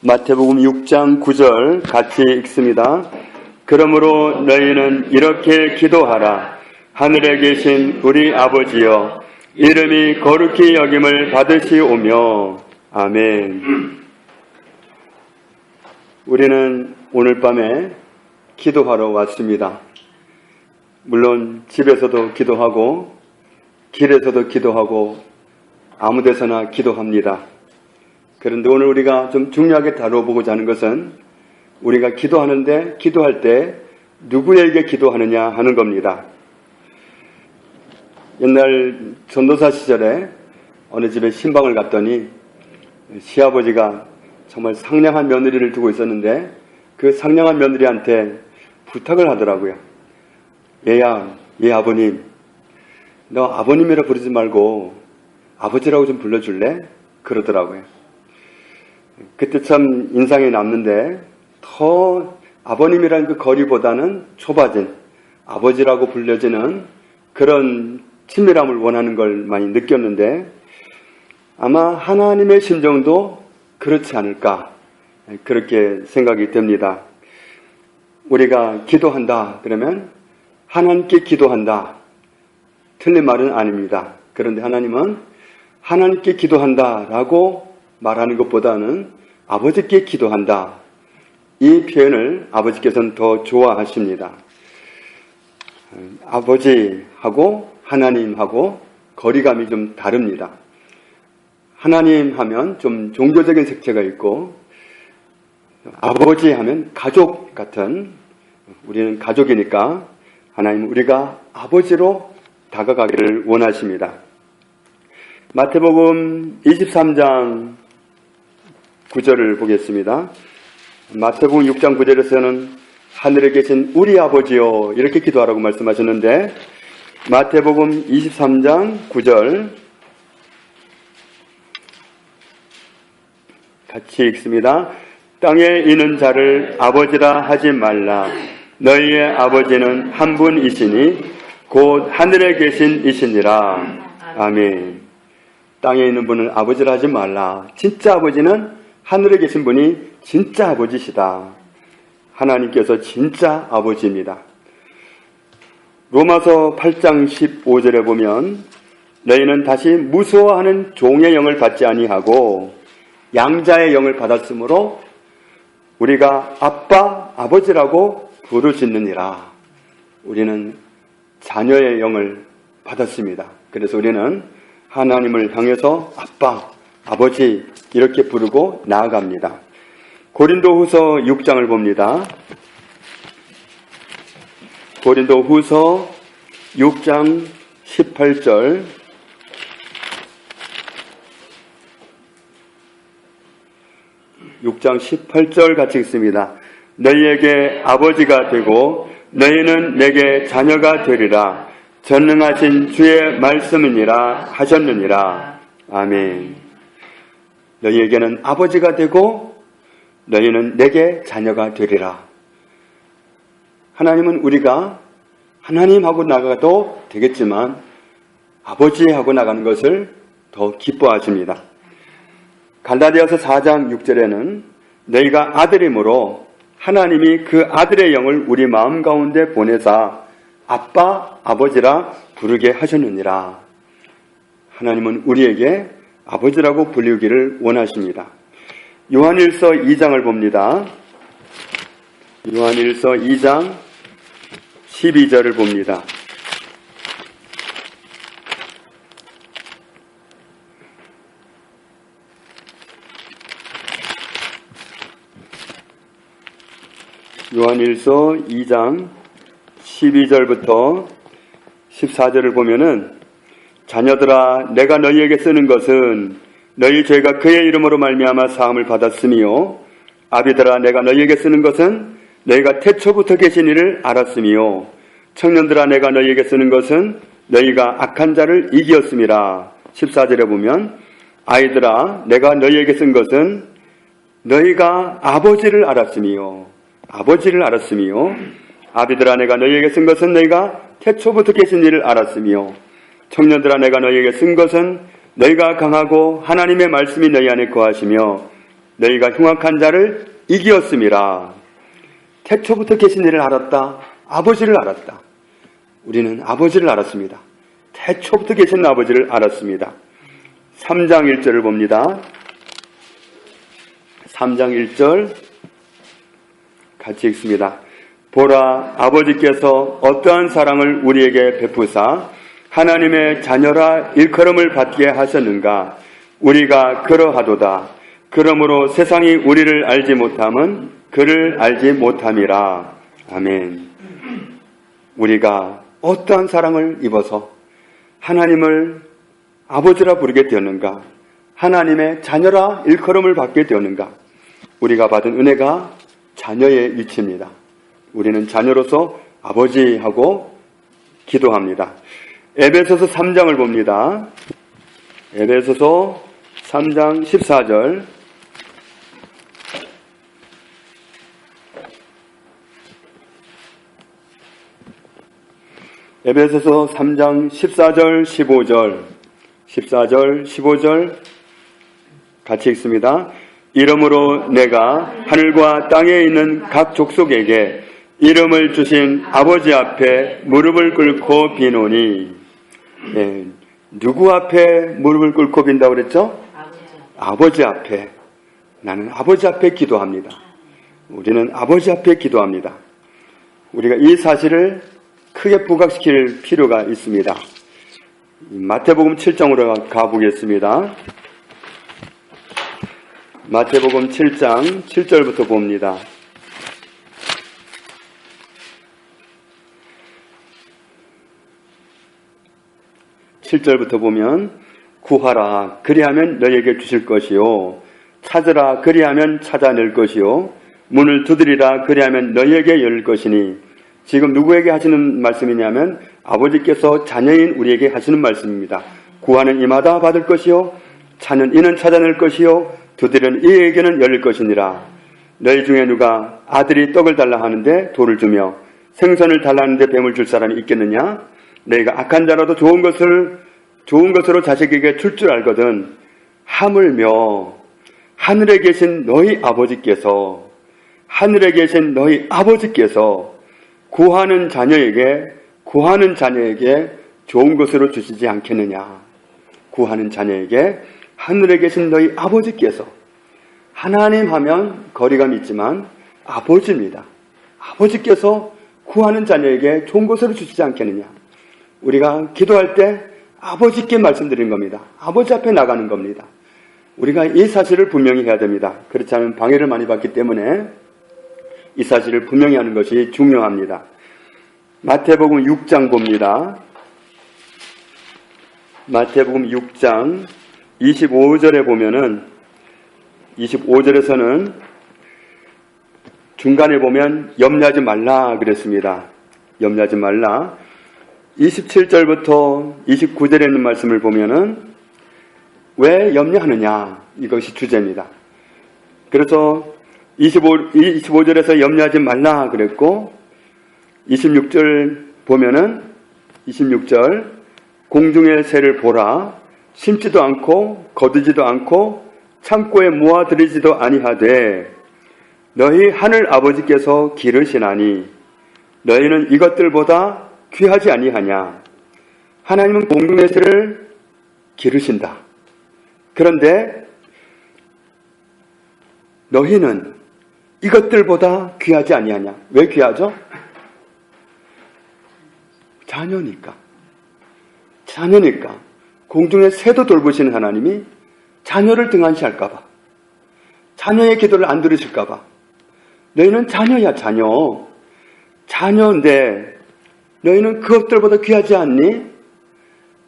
마태복음 6장 9절 같이 읽습니다. 그러므로 너희는 이렇게 기도하라. 하늘에 계신 우리 아버지여, 이름이 거룩히 여김을 받으시오며. 아멘. 우리는 오늘 밤에 기도하러 왔습니다. 물론 집에서도 기도하고 길에서도 기도하고 아무 데서나 기도합니다. 그런데 오늘 우리가 좀 중요하게 다뤄보고자 하는 것은 우리가 기도할 때 누구에게 기도하느냐 하는 겁니다. 옛날 전도사 시절에 어느 집에 신방을 갔더니 시아버지가 정말 상냥한 며느리를 두고 있었는데 그 상냥한 며느리한테 부탁을 하더라고요. 얘야, 얘 아버님, 너 아버님이라 부르지 말고 아버지라고 좀 불러줄래? 그러더라고요. 그때 참 인상이 남는데 더 아버님이라는 그 거리보다는 좁아진 아버지라고 불려지는 그런 친밀함을 원하는 걸 많이 느꼈는데 아마 하나님의 심정도 그렇지 않을까 그렇게 생각이 듭니다. 우리가 기도한다 그러면 하나님께 기도한다 틀린 말은 아닙니다. 그런데 하나님은 하나님께 기도한다라고 말하는 것보다는 아버지께 기도한다. 이 표현을 아버지께서는 더 좋아하십니다. 아버지하고 하나님하고 거리감이 좀 다릅니다. 하나님 하면 좀 종교적인 색채가 있고 아버지 하면 가족 같은, 우리는 가족이니까 하나님은 우리가 아버지로 다가가기를 원하십니다. 마태복음 23장 9절을 보겠습니다. 마태복음 6장 9절에서는 하늘에 계신 우리 아버지요 이렇게 기도하라고 말씀하셨는데 마태복음 23장 9절 같이 읽습니다. 땅에 있는 자를 아버지라 하지 말라. 너희의 아버지는 한 분이시니 곧 하늘에 계신 이시니라. 아멘. 땅에 있는 분을 아버지라 하지 말라. 진짜 아버지는 하늘에 계신 분이 진짜 아버지시다. 하나님께서 진짜 아버지입니다. 로마서 8장 15절에 보면 너희는 다시 무서워하는 종의 영을 받지 아니하고 양자의 영을 받았으므로 우리가 아빠, 아버지라고 부르짖느니라. 우리는 자녀의 영을 받았습니다. 그래서 우리는 하나님을 향해서 아빠, 아버지 이렇게 부르고 나아갑니다. 고린도후서 6장을 봅니다. 고린도후서 6장 18절 같이 읽습니다. 너희에게 아버지가 되고 너희는 내게 자녀가 되리라. 전능하신 주의 말씀이니라 하셨느니라. 아멘. 너희에게는 아버지가 되고 너희는 내게 자녀가 되리라. 하나님은 우리가 하나님하고 나가도 되겠지만 아버지하고 나가는 것을 더 기뻐하십니다. 갈라디아서 4장 6절에는 너희가 아들이므로 하나님이 그 아들의 영을 우리 마음 가운데 보내사 아빠, 아버지라 부르게 하셨느니라. 하나님은 우리에게 아버지라고 불리기를 원하십니다. 요한일서 2장을 봅니다. 요한일서 2장 12절을 봅니다. 요한일서 2장 12절부터 14절을 보면은 자녀들아 내가 너희에게 쓰는 것은 너희 죄가 그의 이름으로 말미암아 사함을 받았으며 아비들아 내가 너희에게 쓰는 것은 너희가 태초부터 계신 이를 알았으며 청년들아 내가 너희에게 쓰는 것은 너희가 악한 자를 이기었음이라. 14절에 보면 아이들아 내가 너희에게 쓴 것은 너희가 아버지를 알았으며 아비들아 내가 너희에게 쓴 것은 너희가 태초부터 계신 이를 알았으며 청년들아 내가 너희에게 쓴 것은 너희가 강하고 하나님의 말씀이 너희 안에 거하시며 너희가 흉악한 자를 이기었음이라. 태초부터 계신 이를 알았다. 아버지를 알았다. 우리는 아버지를 알았습니다. 태초부터 계신 아버지를 알았습니다. 3장 1절을 봅니다. 3장 1절 같이 읽습니다. 보라, 아버지께서 어떠한 사랑을 우리에게 베푸사 하나님의 자녀라 일컬음을 받게 하셨는가. 우리가 그러하도다. 그러므로 세상이 우리를 알지 못함은 그를 알지 못함이라. 아멘. 우리가 어떠한 사랑을 입어서 하나님을 아버지라 부르게 되었는가, 하나님의 자녀라 일컬음을 받게 되었는가. 우리가 받은 은혜가 자녀의 위치입니다. 우리는 자녀로서 아버지하고 기도합니다. 에베소서 3장을 봅니다. 에베소서 3장 14절. 에베소서 3장 14절, 15절 같이 읽습니다. 이러므로 내가 하늘과 땅에 있는 각 족속에게 이름을 주신 아버지 앞에 무릎을 꿇고 비노니. 네, 누구 앞에 무릎을 꿇고 빈다고 그랬죠? 아버지 앞에. 나는 아버지 앞에 기도합니다. 우리는 아버지 앞에 기도합니다. 우리가 이 사실을 크게 부각시킬 필요가 있습니다. 마태복음 7장으로 가보겠습니다. 마태복음 7장 7절부터 봅니다. 7절부터 보면 구하라 그리하면 너희에게 주실 것이요 찾으라 그리하면 찾아낼 것이요 문을 두드리라 그리하면 너희에게 열릴 것이니. 지금 누구에게 하시는 말씀이냐면 아버지께서 자녀인 우리에게 하시는 말씀입니다. 구하는 이마다 받을 것이요 찾는 이는 찾아낼 것이요 두드리는 이에게는 열릴 것이니라. 너희 중에 누가 아들이 떡을 달라 하는데 돌을 주며 생선을 달라 하는데 뱀을 줄 사람이 있겠느냐? 너희가 악한 자라도 좋은 것으로 자식에게 줄 줄 알거든. 하물며 하늘에 계신 너희 아버지께서 구하는 자녀에게 좋은 것으로 주시지 않겠느냐. 구하는 자녀에게 하늘에 계신 너희 아버지께서, 하나님 하면 거리감이 있지만 아버지입니다. 아버지께서 구하는 자녀에게 좋은 것으로 주시지 않겠느냐. 우리가 기도할 때 아버지께 말씀드린 겁니다. 아버지 앞에 나가는 겁니다. 우리가 이 사실을 분명히 해야 됩니다. 그렇지 않으면 방해를 많이 받기 때문에 이 사실을 분명히 하는 것이 중요합니다. 마태복음 6장 봅니다. 마태복음 6장 25절에 보면은 25절에서는 중간에 보면 염려하지 말라 그랬습니다. 염려하지 말라. 27절부터 29절에 있는 말씀을 보면은 왜 염려하느냐, 이것이 주제입니다. 그래서 25절에서 염려하지 말라 그랬고 26절 보면은 26절 공중의 새를 보라. 심지도 않고 거두지도 않고 창고에 모아들이지도 아니하되 너희 하늘 아버지께서 기르시나니 너희는 이것들보다 귀하지 아니하냐. 하나님은 공중의 새를 기르신다. 그런데 너희는 이것들보다 귀하지 아니하냐. 왜 귀하죠? 자녀니까. 공중의 새도 돌보시는 하나님이 자녀를 등한시할까봐, 자녀의 기도를 안 들으실까봐. 너희는 자녀야, 자녀. 자녀인데 너희는 그것들보다 귀하지 않니?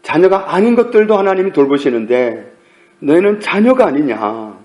자녀가 아닌 것들도 하나님이 돌보시는데 너희는 자녀가 아니냐.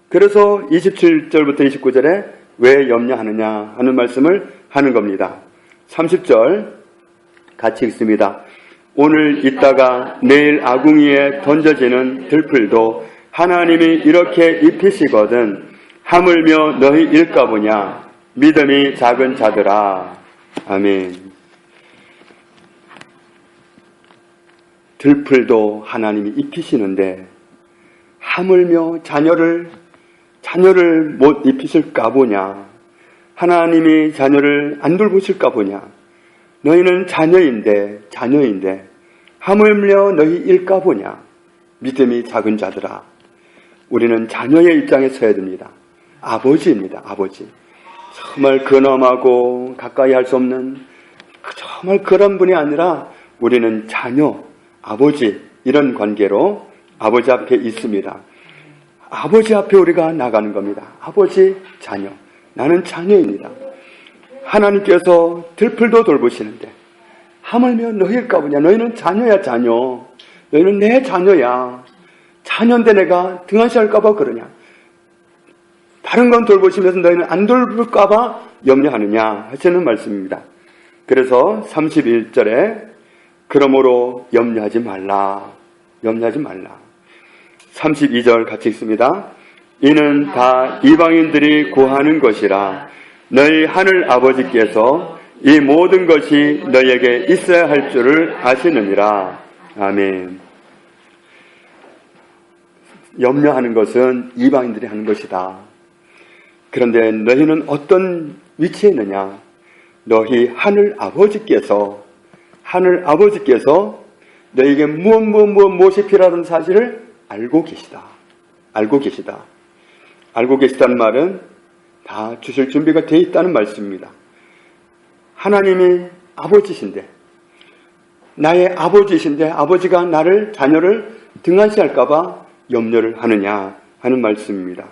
그래서 27절부터 29절에 왜 염려하느냐 하는 말씀을 하는 겁니다. 30절 같이 읽습니다. 오늘 있다가 내일 아궁이에 던져지는 들풀도 하나님이 이렇게 입히시거든 하물며 너희 일까보냐. 믿음이 작은 자들아. 아멘. 들풀도 하나님이 입히시는데 하물며 자녀를 자녀를 못 입히실까 보냐? 하나님이 자녀를 안 돌보실까 보냐? 너희는 자녀인데 하물며 너희 일까 보냐? 믿음이 작은 자들아, 우리는 자녀의 입장에 서야 됩니다. 아버지입니다. 아버지. 정말 근엄하고 가까이 할 수 없는 정말 그런 분이 아니라 우리는 자녀, 아버지, 이런 관계로 아버지 앞에 있습니다. 아버지 앞에 우리가 나가는 겁니다. 아버지, 자녀. 나는 자녀입니다. 하나님께서 들풀도 돌보시는데 하물며 너희일까 보냐? 너희는 자녀야, 자녀. 너희는 내 자녀야. 자녀인데 내가 등한시할까 봐 그러냐? 다른 건 돌보시면서 너희는 안 돌볼까 봐 염려하느냐 하시는 말씀입니다. 그래서 31절에 그러므로 염려하지 말라. 염려하지 말라. 32절 같이 읽습니다. 이는 다 이방인들이 구하는 것이라 너희 하늘 아버지께서 이 모든 것이 너희에게 있어야 할 줄을 아시느니라. 아멘. 염려하는 것은 이방인들이 하는 것이다. 그런데 너희는 어떤 위치에 있느냐? 너희 하늘 아버지께서 너희에게 무엇이 필요하다는 사실을 알고 계시다. 알고 계시다는 말은 다 주실 준비가 되어 있다는 말씀입니다. 하나님이 아버지신데, 나의 아버지신데 아버지가 나를, 자녀를 등한시할까봐 염려를 하느냐 하는 말씀입니다.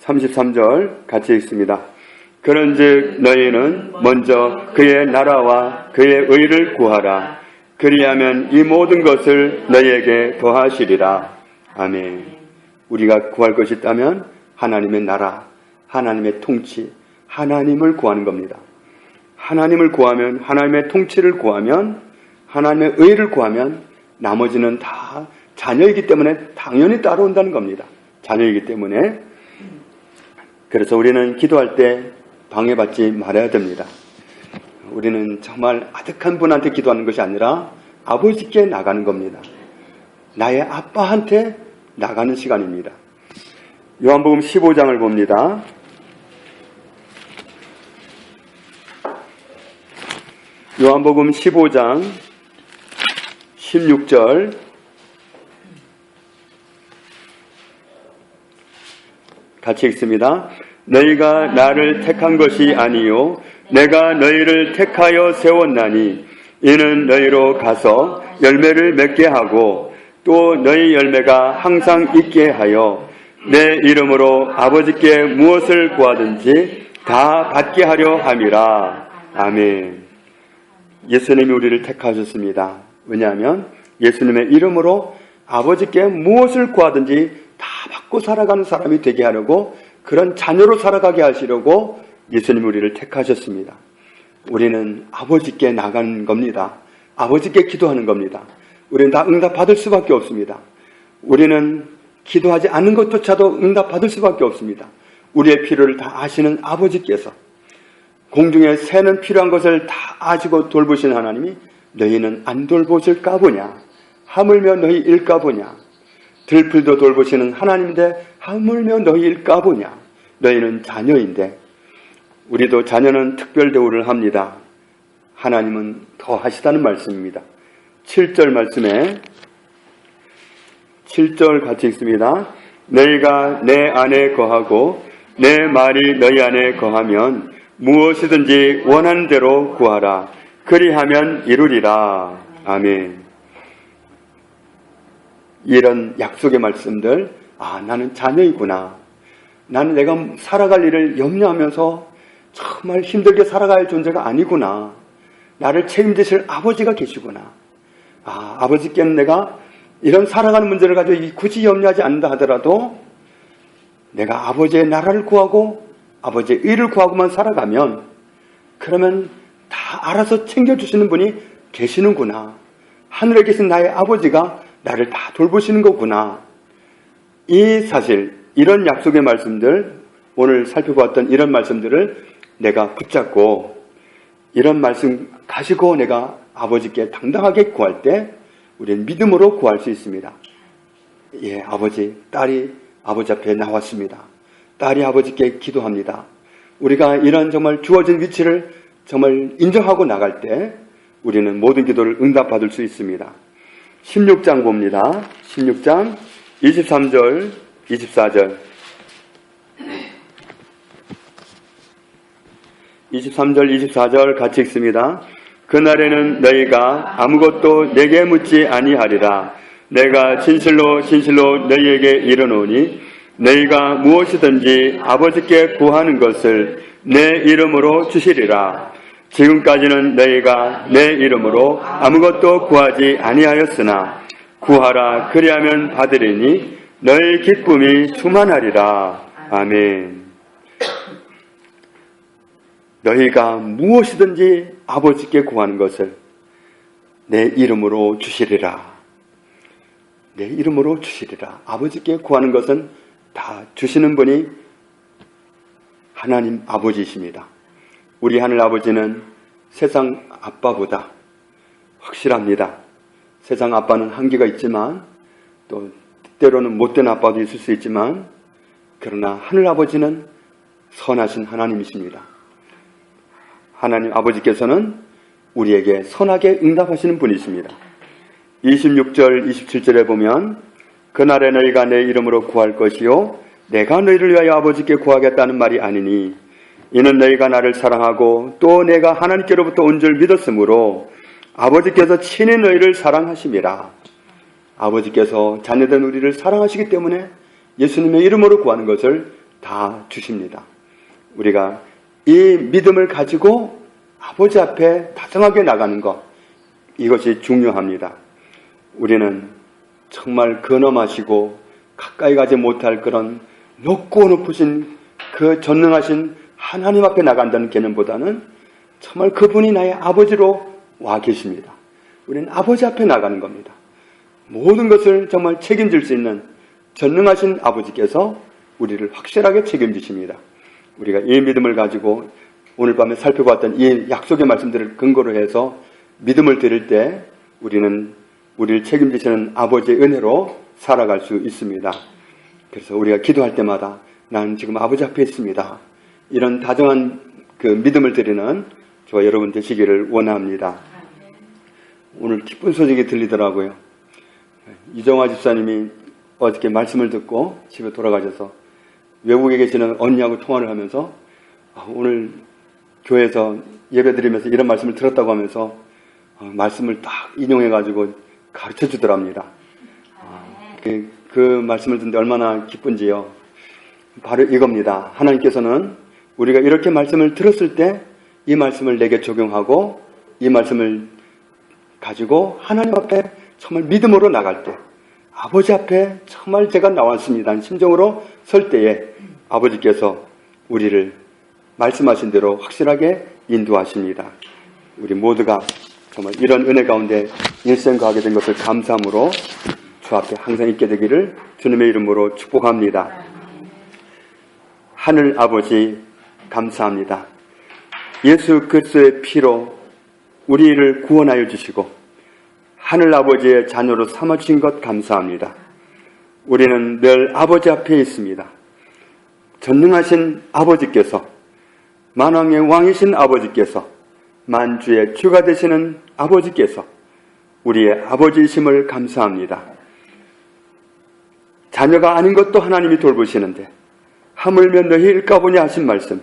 33절 같이 읽습니다. 그런즉 너희는 먼저 그의 나라와 그의 의를 구하라. 그리하면 이 모든 것을 너희에게 더하시리라. 아멘. 우리가 구할 것이 있다면 하나님의 나라, 하나님의 통치, 하나님을 구하는 겁니다. 하나님을 구하면, 하나님의 통치를 구하면, 하나님의 의를 구하면 나머지는 다 자녀이기 때문에 당연히 따라온다는 겁니다. 자녀이기 때문에. 그래서 우리는 기도할 때 방해받지 말아야 됩니다. 우리는 정말 아득한 분한테 기도하는 것이 아니라 아버지께 나가는 겁니다. 나의 아빠한테 나가는 시간입니다. 요한복음 15장을 봅니다. 요한복음 15장 16절 같이 읽습니다. 너희가 나를 택한 것이 아니요 내가 너희를 택하여 세웠나니 이는 너희로 가서 열매를 맺게 하고 또 너희 열매가 항상 있게 하여 내 이름으로 아버지께 무엇을 구하든지 다 받게 하려 함이라. 아멘. 예수님이 우리를 택하셨습니다. 왜냐하면 예수님의 이름으로 아버지께 무엇을 구하든지 다 받고 살아가는 사람이 되게 하려고, 그런 자녀로 살아가게 하시려고 예수님이 우리를 택하셨습니다. 우리는 아버지께 나가는 겁니다. 아버지께 기도하는 겁니다. 우리는 다 응답받을 수밖에 없습니다. 우리는 기도하지 않는 것조차도 응답받을 수밖에 없습니다. 우리의 필요를 다 아시는 아버지께서, 공중에 새는 필요한 것을 다 아시고 돌보시는 하나님이 너희는 안 돌보실까 보냐? 하물며 너희 일까 보냐? 들풀도 돌보시는 하나님인데 하물며 너희 일까 보냐? 너희는 자녀인데. 우리도 자녀는 특별 대우를 합니다. 하나님은 더 하시다는 말씀입니다. 7절 말씀에 7절 같이 읽습니다. 너희가 내 안에 거하고 내 말이 너희 안에 거하면 무엇이든지 원하는 대로 구하라. 그리하면 이루리라. 아멘. 이런 약속의 말씀들, 나는 자녀이구나. 나는 내가 살아갈 일을 염려하면서 정말 힘들게 살아갈 존재가 아니구나. 나를 책임지실 아버지가 계시구나. 아버지께는 내가 이런 살아가는 문제를 가지고 굳이 염려하지 않는다 하더라도 내가 아버지의 나라를 구하고 아버지의 의를 구하고만 살아가면, 그러면 다 알아서 챙겨주시는 분이 계시는구나. 하늘에 계신 나의 아버지가 나를 다 돌보시는 거구나. 이 사실, 이런 약속의 말씀들, 오늘 살펴보았던 이런 말씀들을 내가 붙잡고 이런 말씀 가지고 내가 아버지께 당당하게 구할 때 우리는 믿음으로 구할 수 있습니다. 예, 아버지, 딸이 아버지 앞에 나왔습니다. 딸이 아버지께 기도합니다. 우리가 이런 정말 주어진 위치를 정말 인정하고 나갈 때 우리는 모든 기도를 응답받을 수 있습니다. 16장 봅니다. 16장 23절, 24절. 23절, 24절 같이 읽습니다. 그날에는 너희가 아무것도 내게 묻지 아니하리라. 내가 진실로 진실로 너희에게 이르노니 너희가 무엇이든지 아버지께 구하는 것을 내 이름으로 주시리라. 지금까지는 너희가 내 이름으로 아무것도 구하지 아니하였으나 구하라 그리하면 받으리니 너희 기쁨이 충만하리라. 아멘. 너희가 무엇이든지 아버지께 구하는 것을 내 이름으로 주시리라. 내 이름으로 주시리라. 아버지께 구하는 것은 다 주시는 분이 하나님 아버지이십니다. 우리 하늘 아버지는 세상 아빠보다 확실합니다. 세상 아빠는 한계가 있지만 또 때로는 못된 아빠도 있을 수 있지만 그러나 하늘 아버지는 선하신 하나님이십니다. 하나님 아버지께서는 우리에게 선하게 응답하시는 분이십니다. 26절, 27절에 보면 그날에 너희가 내 이름으로 구할 것이요 내가 너희를 위하여 아버지께 구하겠다는 말이 아니니 이는 너희가 나를 사랑하고 또 내가 하나님께로부터 온 줄 믿었으므로 아버지께서 친히 너희를 사랑하심이라. 아버지께서 자녀된 우리를 사랑하시기 때문에 예수님의 이름으로 구하는 것을 다 주십니다. 우리가 이 믿음을 가지고 아버지 앞에 다정하게 나가는 것, 이것이 중요합니다. 우리는 정말 근엄하시고 가까이 가지 못할 그런 높고 높으신 그 전능하신 하나님 앞에 나간다는 개념보다는 정말 그분이 나의 아버지로 와 계십니다. 우리는 아버지 앞에 나가는 겁니다. 모든 것을 정말 책임질 수 있는 전능하신 아버지께서 우리를 확실하게 책임지십니다. 우리가 이 믿음을 가지고 오늘 밤에 살펴봤던 이 약속의 말씀들을 근거로 해서 믿음을 드릴 때 우리는 우리를 책임지시는 아버지의 은혜로 살아갈 수 있습니다. 그래서 우리가 기도할 때마다 나는 지금 아버지 앞에 있습니다. 이런 다정한 그 믿음을 드리는 저와 여러분 되시기를 원합니다. 오늘 기쁜 소식이 들리더라고요. 이정화 집사님이 어저께 말씀을 듣고 집에 돌아가셔서 외국에 계시는 언니하고 통화를 하면서 오늘 교회에서 예배드리면서 이런 말씀을 들었다고 하면서 말씀을 딱 인용해가지고 가르쳐 주더랍니다. 그 말씀을 듣는데 얼마나 기쁜지요. 바로 이겁니다. 하나님께서는 우리가 이렇게 말씀을 들었을 때 이 말씀을 내게 적용하고 이 말씀을 가지고 하나님 앞에 정말 믿음으로 나갈 때 아버지 앞에 정말 제가 나왔습니다 심정으로 설 때에 아버지께서 우리를 말씀하신 대로 확실하게 인도하십니다. 우리 모두가 정말 이런 은혜 가운데 일생 거하게 된 것을 감사함으로 주 앞에 항상 있게 되기를 주님의 이름으로 축복합니다. 하늘 아버지 감사합니다. 예수 그리스도의 피로 우리를 구원하여 주시고 하늘 아버지의 자녀로 삼아주신 것 감사합니다. 우리는 늘 아버지 앞에 있습니다. 전능하신 아버지께서 만왕의 왕이신 아버지께서 만주의 주가 되시는 아버지께서 우리의 아버지이심을 감사합니다. 자녀가 아닌 것도 하나님이 돌보시는데 하물며 너희 일까보냐 하신 말씀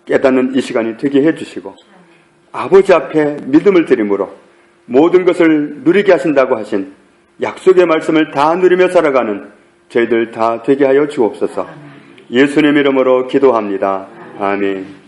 깨닫는 이 시간이 되게 해주시고 아버지 앞에 믿음을 드림으로 모든 것을 누리게 하신다고 하신 약속의 말씀을 다 누리며 살아가는 저희들 다 되게 하여 주옵소서. 예수님 이름으로 기도합니다. 아멘.